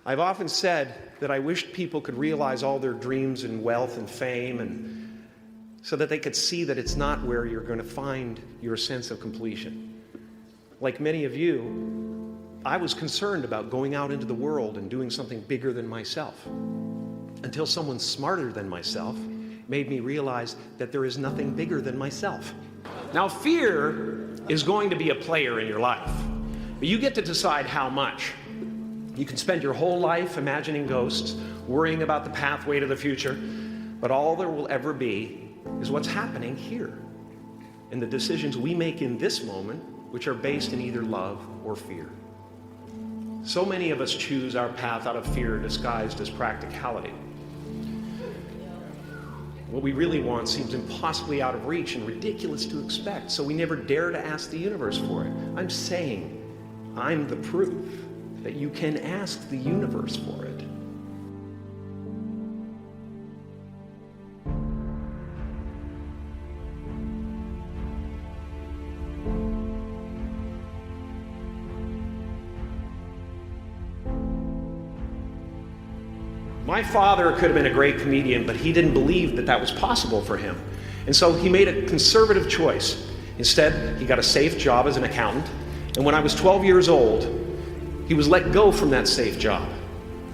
I've often said that I wished people could realize all their dreams and wealth and fame, and so that they could see that it's not where you're going to find your sense of completion. Like many of you, I was concerned about going out into the world and doing something bigger than myself, until someone smarter than myself made me realize that there is nothing bigger than myself. Now, fear is going to be a player in your life, but you get to decide how much. You can spend your whole life imagining ghosts, worrying about the pathway to the future, but all there will ever be is what's happening here, and the decisions we make in this moment, which are based in either love or fear. So many of us choose our path out of fear disguised as practicality. What we really want seems impossibly out of reach and ridiculous to expect, so we never dare to ask the universe for it. I'm saying I'm the proof that you can ask the universe for it. My father could have been a great comedian, but he didn't believe that that was possible for him. And so he made a conservative choice. Instead, he got a safe job as an accountant. And when I was 12 years old, he was let go from that safe job.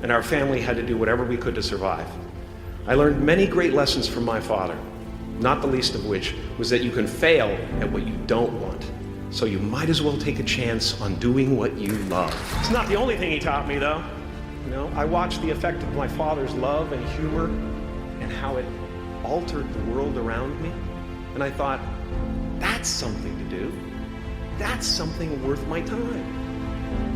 And our family had to do whatever we could to survive. I learned many great lessons from my father, not the least of which was that you can fail at what you don't want. So you might as well take a chance on doing what you love. It's not the only thing he taught me, though. You know, I watched the effect of my father's love and humor and how it altered the world around me. And I thought, that's something to do. That's something worth my time.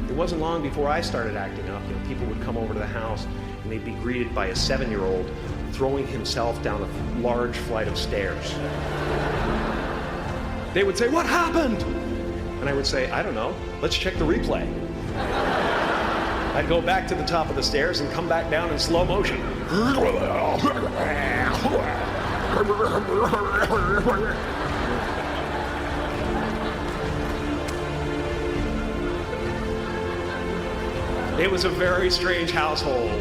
It wasn't long before I started acting up. You know, people would come over to the house and they'd be greeted by a 7-year-old throwing himself down a large flight of stairs. They would say, "What happened?" And I would say, "I don't know. Let's check the replay." I'd go back to the top of the stairs and come back down in slow motion. It was a very strange household.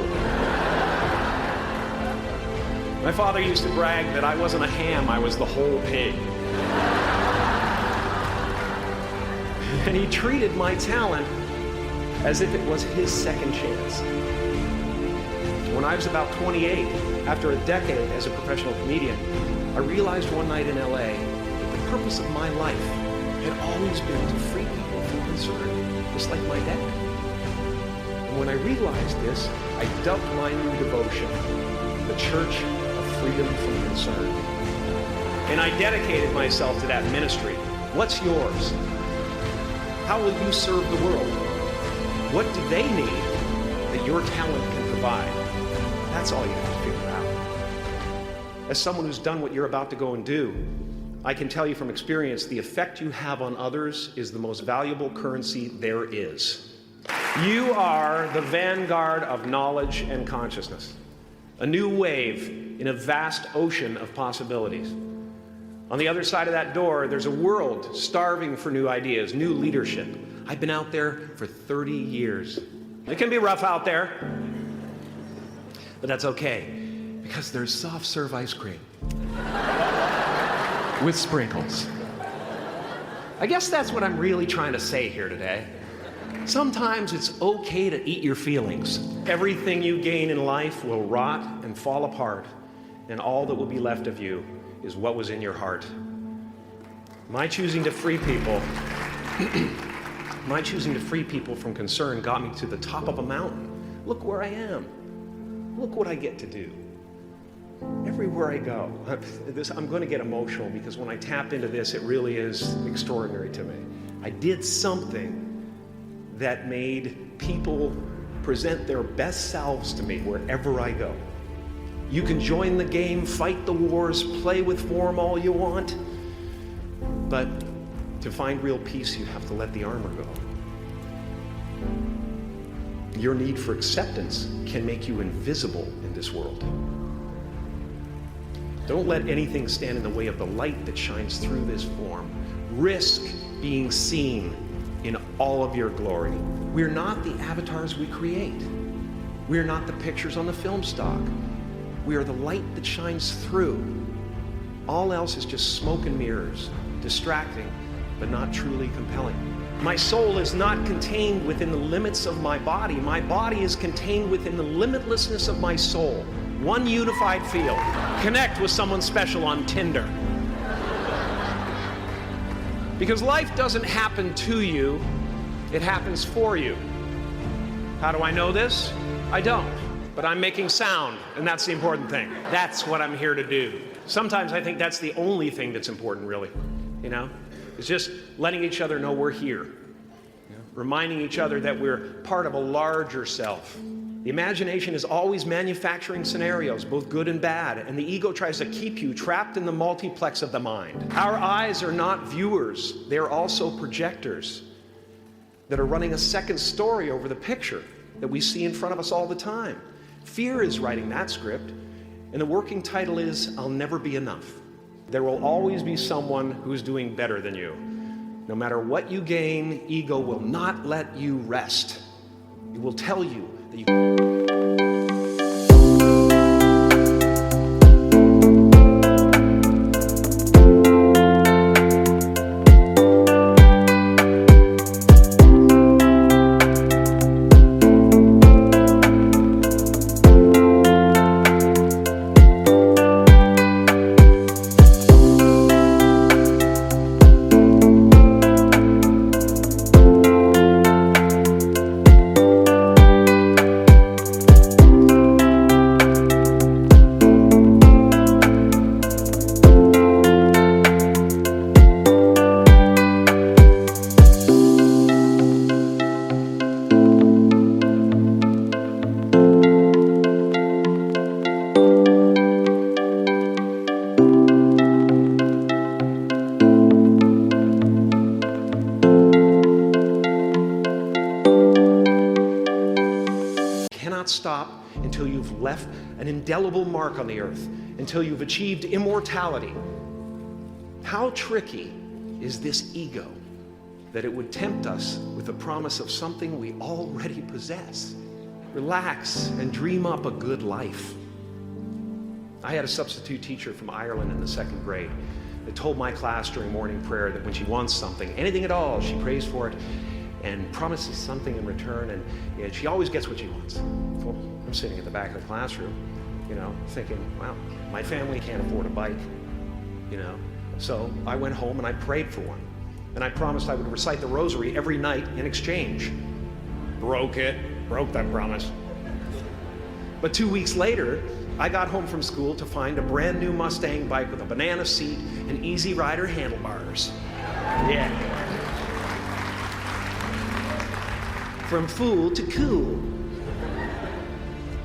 My father used to brag that I wasn't a ham, I was the whole pig. And he treated my talent as if it was his second chance. When I was about 28, after a decade as a professional comedian, I realized one night in LA that the purpose of my life had always been to free people from concern, just like my dad. And when I realized this, I dubbed my new devotion the Church of Freedom from Concern. And I dedicated myself to that ministry. What's yours? How will you serve the world? What do they need that your talent can provide? That's all you have to figure out. As someone who's done what you're about to go and do, I can tell you from experience, the effect you have on others is the most valuable currency there is. You are the vanguard of knowledge and consciousness, a new wave in a vast ocean of possibilities. On the other side of that door, there's a world starving for new ideas, new leadership. I've been out there for 30 years. It can be rough out there, but that's okay, because there's soft serve ice cream with sprinkles. I guess that's what I'm really trying to say here today. Sometimes it's okay to eat your feelings. Everything you gain in life will rot and fall apart, and all that will be left of you is what was in your heart. My choosing to free people from concern got me to the top of a mountain. Look where I am. Look what I get to do. Everywhere I go. I'm going to get emotional because when I tap into this, it really is extraordinary to me. I did something that made people present their best selves to me wherever I go. You can join the game, fight the wars, play with form all you want, but to find real peace, you have to let the armor go. Your need for acceptance can make you invisible in this world. Don't let anything stand in the way of the light that shines through this form. Risk being seen in all of your glory. We're not the avatars we create. We are not the pictures on the film stock. We are the light that shines through. All else is just smoke and mirrors, distracting, but not truly compelling. My soul is not contained within the limits of my body. My body is contained within the limitlessness of my soul. One unified field. Connect with someone special on Tinder. Because life doesn't happen to you, it happens for you. How do I know this? I don't, but I'm making sound, and that's the important thing. That's what I'm here to do. Sometimes I think that's the only thing that's important, really, you know? It's just letting each other know we're here. Reminding each other that we're part of a larger self. The imagination is always manufacturing scenarios, both good and bad, and the ego tries to keep you trapped in the multiplex of the mind. Our eyes are not viewers, they're also projectors that are running a second story over the picture that we see in front of us all the time. Fear is writing that script, and the working title is, I'll Never Be Enough. There will always be someone who's doing better than you. No matter what you gain, ego will not let you rest. It will tell you that you... Stop until you've left an indelible mark on the earth, until you've achieved immortality. How tricky is this ego that it would tempt us with the promise of something we already possess? Relax and dream up a good life. I had a substitute teacher from Ireland in the 2nd grade that told my class during morning prayer that when she wants something, anything at all, she prays for it and promises something in return, and she always gets what she wants. Well, I'm sitting at the back of the classroom, you know, thinking, wow, my family can't afford a bike, you know. So I went home and I prayed for one. And I promised I would recite the rosary every night in exchange. Broke that promise. But 2 weeks later, I got home from school to find a brand new Mustang bike with a banana seat and Easy Rider handlebars. Yeah. From fool to cool.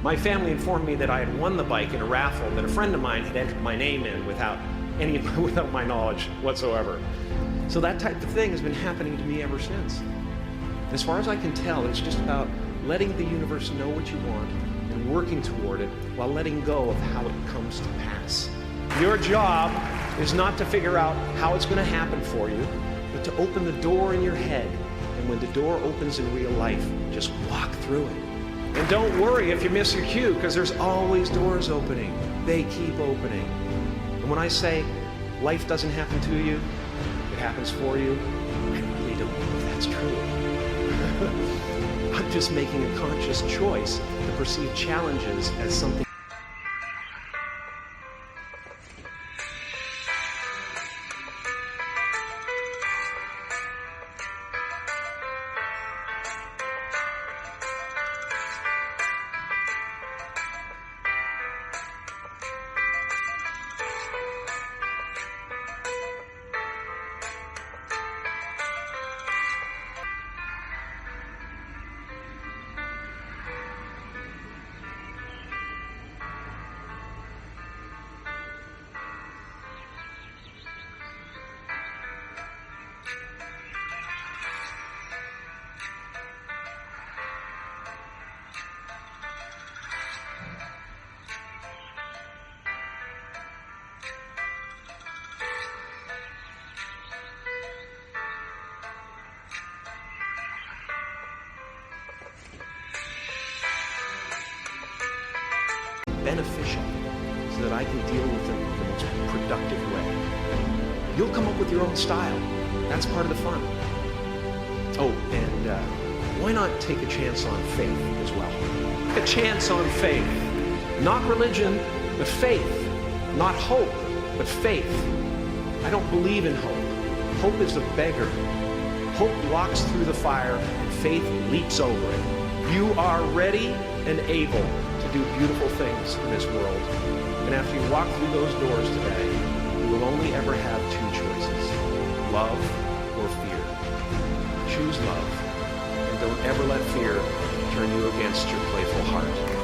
My family informed me that I had won the bike in a raffle that a friend of mine had entered my name in without my knowledge whatsoever. So that type of thing has been happening to me ever since. As far as I can tell, it's just about letting the universe know what you want and working toward it while letting go of how it comes to pass. Your job is not to figure out how it's going to happen for you, but to open the door in your head. And when the door opens in real life, just walk through it. And don't worry if you miss your cue, because there's always doors opening. They keep opening. And when I say life doesn't happen to you, it happens for you, I really don't know if that's true. I'm just making a conscious choice to perceive challenges as something. beneficial so that I can deal with them in the most productive way. You'll come up with your own style. That's part of the fun. Oh, and why not take a chance on faith as well? A chance on faith. Not religion, but faith. Not hope, but faith. I don't believe in hope. Hope is a beggar. Hope walks through the fire, and faith leaps over it. You are ready and able to do beautiful things in this world. And after you walk through those doors today, you will only ever have two choices: love or fear. Choose love, and don't ever let fear turn you against your playful heart.